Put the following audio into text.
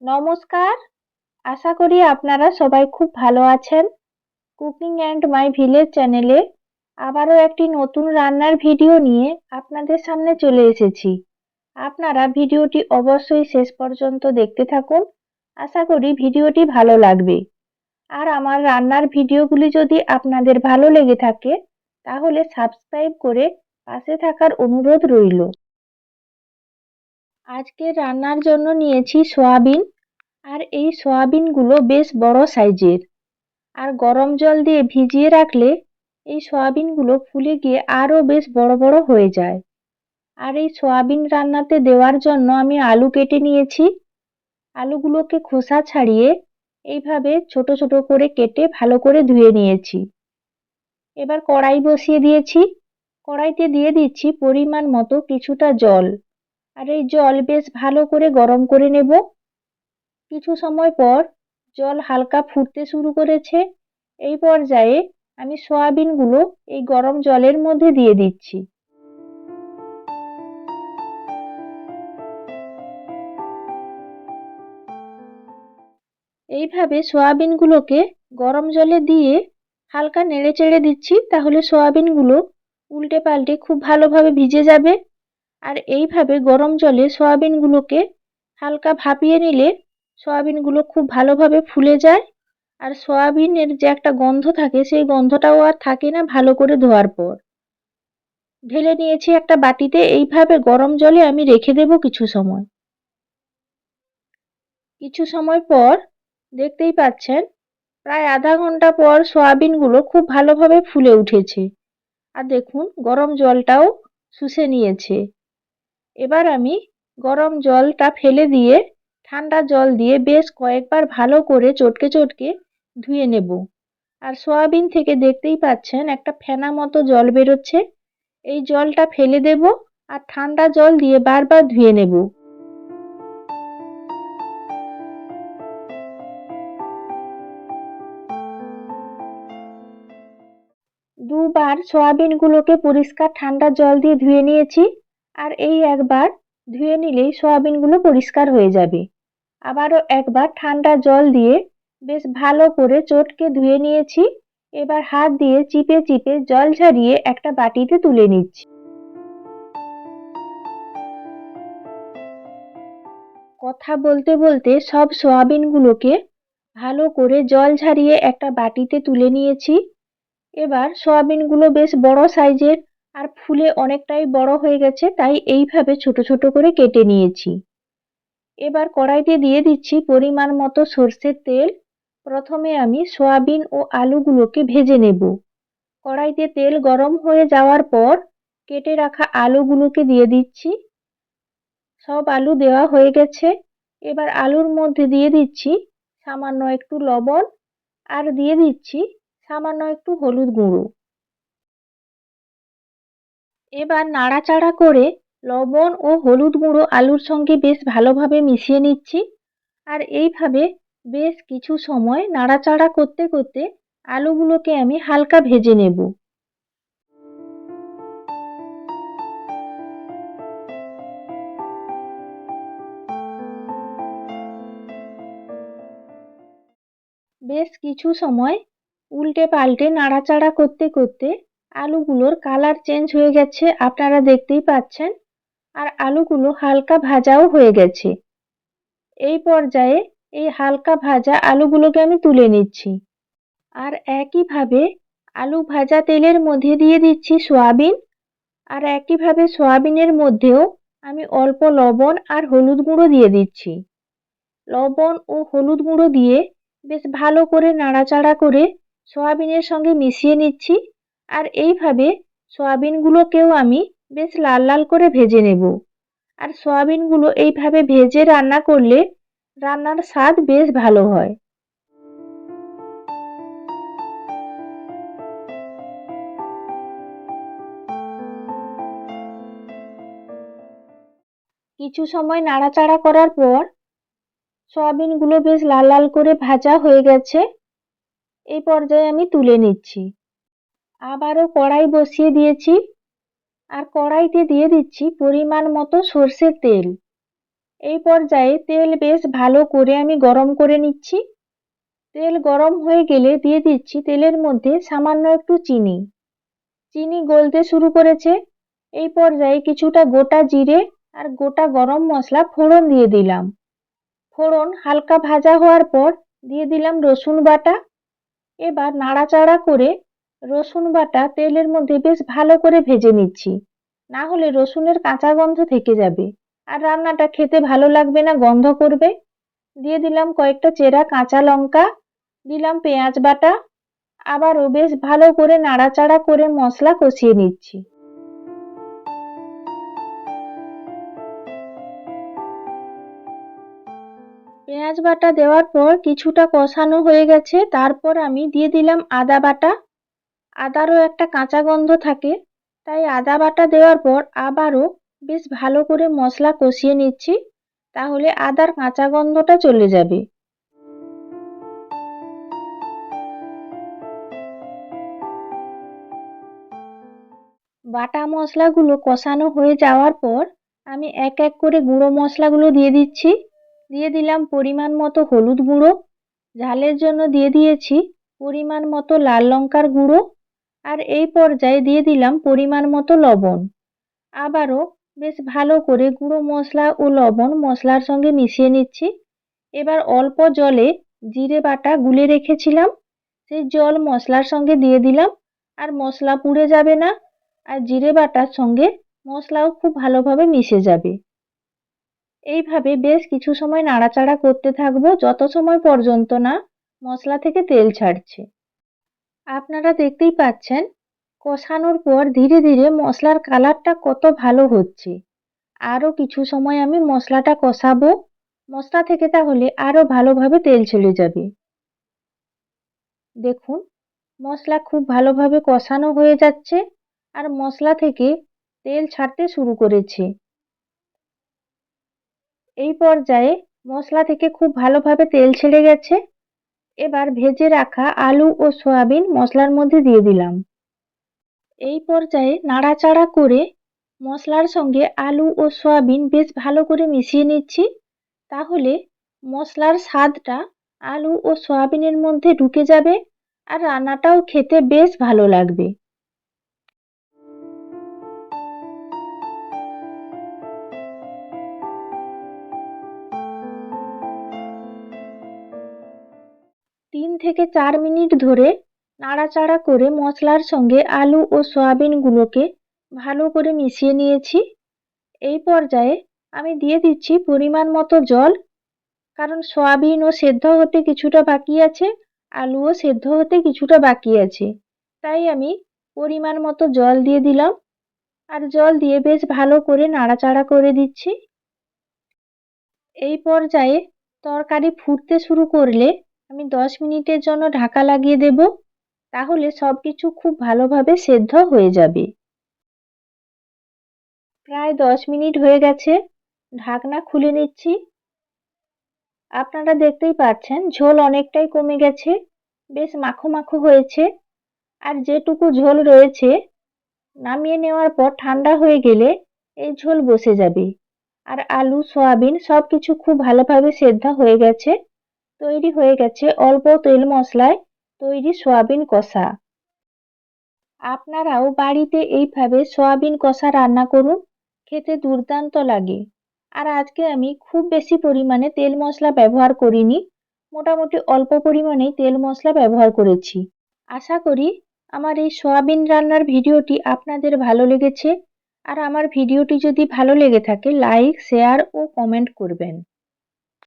নমস্কার। আশা করি আপনারা সবাই খুব ভালো আছেন। কুকিং অ্যান্ড মাই ভিলেজ চ্যানেলে আবারও একটি নতুন রান্নার ভিডিও নিয়ে আপনাদের সামনে চলে এসেছি। আপনারা ভিডিওটি অবশ্যই শেষ পর্যন্ত দেখতে থাকুন। আশা করি ভিডিওটি ভালো লাগবে। আর আমার রান্নার ভিডিওগুলি যদি আপনাদের ভালো লেগে থাকে তাহলে সাবস্ক্রাইব করে পাশে থাকার অনুরোধ রইল। আজকে রান্নার জন্য নিয়েছি সয়াবিন। আর এই সয়াবিনগুলো বেশ বড় সাইজের। আর গরম জল দিয়ে ভিজিয়ে রাখলে এই সয়াবিনগুলো ফুলে গিয়ে আরও বেশ বড় বড় হয়ে যায়। আর এই সয়াবিন রান্নাতে দেওয়ার জন্য আমি আলু কেটে নিয়েছি। আলুগুলোকে খোসা ছাড়িয়ে এইভাবে ছোট ছোট করে কেটে ভালো করে ধুয়ে নিয়েছি। এবার কড়াই বসিয়ে দিয়েছি। কড়াইতে দিয়ে দিচ্ছি পরিমাণ মতো কিছুটা জল। আর এই জল বেশ ভালো করে গরম করে নেব। কিছু সময় পর জল হালকা ফুটতে শুরু করেছে। এই পর্যায়ে আমি সয়াবিনগুলো এই গরম জলের মধ্যে দিয়ে দিচ্ছি। এইভাবে সয়াবিনগুলোকে গরম জলে দিয়ে হালকা নেড়ে চেড়ে দিচ্ছি, তাহলে সয়াবিনগুলো উল্টে পাল্টে খুব ভালোভাবে ভিজে যাবে। আর এইভাবে গরম জলে সয়াবিনগুলোকে হালকা ভাপিয়ে নিলে সয়াবিনগুলো খুব ভালোভাবে ফুলে যায়। আর সয়াবিনের যে একটা গন্ধ থাকে সেই গন্ধটাও আর থাকে না ভালো করে ধোয়ার পর। ঢেলে নিয়েছি একটা বাটিতে। এইভাবে গরম জলে আমি রেখে দেব কিছু সময়। কিছু সময় পর দেখতেই পাচ্ছেন প্রায় আধা ঘন্টা পর সয়াবিনগুলো খুব ভালোভাবে ফুলে উঠেছে। আর দেখুন গরম জলটাও শুষে নিয়েছে। এবার আমি গরম জলটা ফেলে দিয়ে ঠান্ডা জল দিয়ে বেশ কয়েকবার ভালো করে চটকে চটকে ধুয়ে নেব। আর সয়াবিন থেকে দেখতেই পাচ্ছেন একটা ফেনা মতো জল বেরোচ্ছে। এই জলটা ফেলে দেব আর ঠান্ডা জল দিয়ে বারবার ধুয়ে নেব। দুবার সয়াবিনগুলোকে পরিষ্কার ঠান্ডা জল দিয়ে ধুয়ে নিয়েছি। আর এই একবার ধুয়ে নিলেই সয়াবিনগুলো পরিষ্কার হয়ে যাবে। আবারও একবার ঠান্ডা জল দিয়ে বেশ ভালো করে চটকে ধুয়ে নিয়েছি। এবার হাত দিয়ে চিপে চিপে জল ঝরিয়ে একটা বাটিতে তুলে নিচ্ছি। কথা বলতে বলতে সব সয়াবিনগুলোকে ভালো করে জল ঝরিয়ে একটা বাটিতে তুলে নিয়েছি। এবার সয়াবিনগুলো বেশ বড় সাইজের আর ফুলে অনেকটাই বড় হয়ে গেছে, তাই এইভাবে ছোট ছোট করে কেটে নিয়েছি। এবার কড়াইতে দিয়ে দিচ্ছি পরিমাণ মতো সর্ষের তেল। প্রথমে আমি সয়াবিন ও আলুগুলোকে ভেজে নেব। কড়াইতে তেল গরম হয়ে যাওয়ার পর কেটে রাখা আলুগুলোকে দিয়ে দিচ্ছি। সব আলু দেওয়া হয়ে গেছে। এবার আলুর মধ্যে দিয়ে দিচ্ছি সামান্য একটু লবণ আর দিয়ে দিচ্ছি সামান্য একটু হলুদ গুঁড়ো। এবার নাড়াচাড়া করে লবণ ও হলুদ গুঁড়ো আলুর সঙ্গে বেশ ভালোভাবে মিশিয়ে নিচ্ছি। আর এইভাবে বেশ কিছু সময় নাড়াচাড়া করতে করতে আলুগুলোকে আমি হালকা ভেজে নেব। বেশ কিছু সময় উল্টে পাল্টে নাড়াচাড়া করতে করতে আলুগুলোর কালার চেঞ্জ হয়ে গেছে, আপনারা দেখতেই পাচ্ছেন। আর আলুগুলো হালকা ভাজাও হয়ে গেছে। এই পর্যায়ে এই হালকা ভাজা আলুগুলোকে আমি তুলে নিচ্ছি। আর একইভাবে আলু ভাজা তেলের মধ্যে দিয়ে দিচ্ছি সয়াবিন। আর একইভাবে সয়াবিনের মধ্যেও আমি অল্প লবণ আর হলুদ গুঁড়ো দিয়ে দিচ্ছি। লবণ ও হলুদ গুঁড়ো দিয়ে বেশ ভালো করে নাড়াচাড়া করে সয়াবিনের সঙ্গে মিশিয়ে নিচ্ছি। আর এইভাবে সয়াবিনগুলোকেও আমি বেশ লাল লাল করে ভেজে নেব। আর সয়াবিনগুলো এইভাবে ভেজে রান্না করলে রান্নার স্বাদ বেশ ভালো হয়। কিছু সময় নাড়াচাড়া করার পর সয়াবিনগুলো বেশ লাল লাল করে ভাজা হয়ে গেছে। এই পর্যায়ে আমি তুলে নিচ্ছি। আবারও কড়াই বসিয়ে দিয়েছি। আর কড়াইতে দিয়ে দিচ্ছি পরিমাণ মতো সর্ষের তেল। এই পর্যায়ে তেল বেশ ভালো করে আমি গরম করে নিচ্ছি। তেল গরম হয়ে গেলে দিয়ে দিচ্ছি তেলের মধ্যে সামান্য একটু চিনি। চিনি গলতে শুরু করেছে। এই পর্যায়ে কিছুটা গোটা জিরে আর গোটা গরম মশলা ফোড়ন দিয়ে দিলাম। ফোড়ন হালকা ভাজা হওয়ার পর দিয়ে দিলাম রসুন বাটা। এবার নাড়াচাড়া করে রসুন বাটা তেলের মধ্যে বেশ ভালো করে ভেজে নিচ্ছি, না হলে রসুনের কাঁচা গন্ধ থেকে যাবে আর রান্নাটা খেতে ভালো লাগবে না, গন্ধ করবে। দিয়ে দিলাম কয়েকটা চেরা কাঁচা লঙ্কা, দিলাম পেঁয়াজ বাটা। আবারও বেশ ভালো করে নাড়াচাড়া করে মশলা কষিয়ে নিচ্ছি। পেঁয়াজ বাটা দেওয়ার পর কিছুটা কষানো হয়ে গেছে, তারপর আমি দিয়ে দিলাম আদা বাটা। আদারও একটা কাঁচা গন্ধ থাকে, তাই আদা বাটা দেওয়ার পর আবারও বেশ ভালো করে মশলা কষিয়ে নিচ্ছি, তাহলে আদার কাঁচা গন্ধটা চলে যাবে। বাটা মশলাগুলো কষানো হয়ে যাওয়ার পর আমি এক এক করে গুঁড়ো মশলাগুলো দিয়ে দিচ্ছি। দিয়ে দিলাম পরিমাণ মতো হলুদ গুঁড়ো, ঝালের জন্য দিয়ে দিয়েছি পরিমাণ মতো লাল লঙ্কার গুঁড়ো, আর এই পর্যায়ে দিয়ে দিলাম পরিমাণ মতো লবণ। আবারও বেশ ভালো করে গুঁড়ো মশলা ও লবণ মশলার সঙ্গে মিশিয়ে নিচ্ছি। এবার অল্প জলে জিরে বাটা গুলে রেখেছিলাম, সেই জল মশলার সঙ্গে দিয়ে দিলাম। আর মশলা পুড়ে যাবে না, আর জিরে বাটার সঙ্গে মশলাও খুব ভালোভাবে মিশে যাবে। এইভাবে বেশ কিছু সময় নাড়াচাড়া করতে থাকবো, যত সময় পর্যন্ত না মশলা থেকে তেল ছাড়ছে। আপনারা দেখতেই পাচ্ছেন কষানোর পর ধীরে ধীরে মশলার কালারটা কত ভালো হচ্ছে। আরও কিছু সময় আমি মশলাটা কষাবো, মশলা থেকে তাহলে আরও ভালোভাবে তেল ছেড়ে যাবে। দেখুন মশলা খুব ভালোভাবে কষানো হয়ে যাচ্ছে আর মশলা থেকে তেল ছাড়তে শুরু করেছে। এই পর্যায়ে মশলা থেকে খুব ভালোভাবে তেল ছেড়ে গেছে। এবার ভেজে রাখা আলু ও সয়াবিন মশলার মধ্যে দিয়ে দিলাম। এই পর্যায়ে নাড়াচাড়া করে মশলার সঙ্গে আলু ও সয়াবিন বেশ ভালো করে মিশিয়ে নিচ্ছি, তাহলে মশলার স্বাদটা আলু ও সয়াবিনের মধ্যে ঢুকে যাবে আর রান্নাটাও খেতে বেশ ভালো লাগবে। 3 থেকে 4 মিনিট ধরে নাড়াচাড়া করে মশলার সঙ্গে আলু ও সয়াবিনগুলোকে ভালো করে মিশিয়ে নিয়েছি। এই পর্যায়ে আমি দিয়ে দিচ্ছি পরিমাণ মতো জল, কারণ সয়াবিনও সেদ্ধ হতে কিছুটা বাকি আছে, আলুও সেদ্ধ হতে কিছুটা বাকি আছে, তাই আমি পরিমাণ মতো জল দিয়ে দিলাম। আর জল দিয়ে বেশ ভালো করে নাড়াচাড়া করে দিচ্ছি। এই পর্যায়ে তরকারি ফুটতে শুরু করলে আমি 10 মিনিটের জন্য ঢাকা লাগিয়ে দেব, তাহলে সব কিছু খুব ভালোভাবে সেদ্ধ হয়ে যাবে। প্রায় 10 মিনিট হয়ে গেছে, ঢাকনা খুলে নিচ্ছি। আপনারা দেখতেই পাচ্ছেন ঝোল অনেকটাই কমে গেছে, বেশ মাখো মাখো হয়েছে। আর যেটুকু ঝোল রয়েছে নামিয়ে নেওয়ার পর ঠান্ডা হয়ে গেলে এই ঝোল বসে যাবে। আর আলু সয়াবিন সব কিছু খুব ভালোভাবে সেদ্ধ হয়ে গেছে। তৈরি হয়ে গেছে অল্প তেল মশলায় তৈরি সয়াবিন কষা। আপনারাও বাড়িতে এইভাবে সয়াবিন কষা রান্না করুন, খেতে দুর্দান্ত লাগে। আর আজকে আমি খুব বেশি পরিমাণে তেল মশলা ব্যবহার করিনি, মোটামুটি অল্প পরিমাণেই তেল মশলা ব্যবহার করেছি। আশা করি আমার এই সয়াবিন রান্নার ভিডিওটি আপনাদের ভালো লেগেছে। আর আমার ভিডিওটি যদি ভালো লেগে থাকে লাইক, শেয়ার ও কমেন্ট করবেন।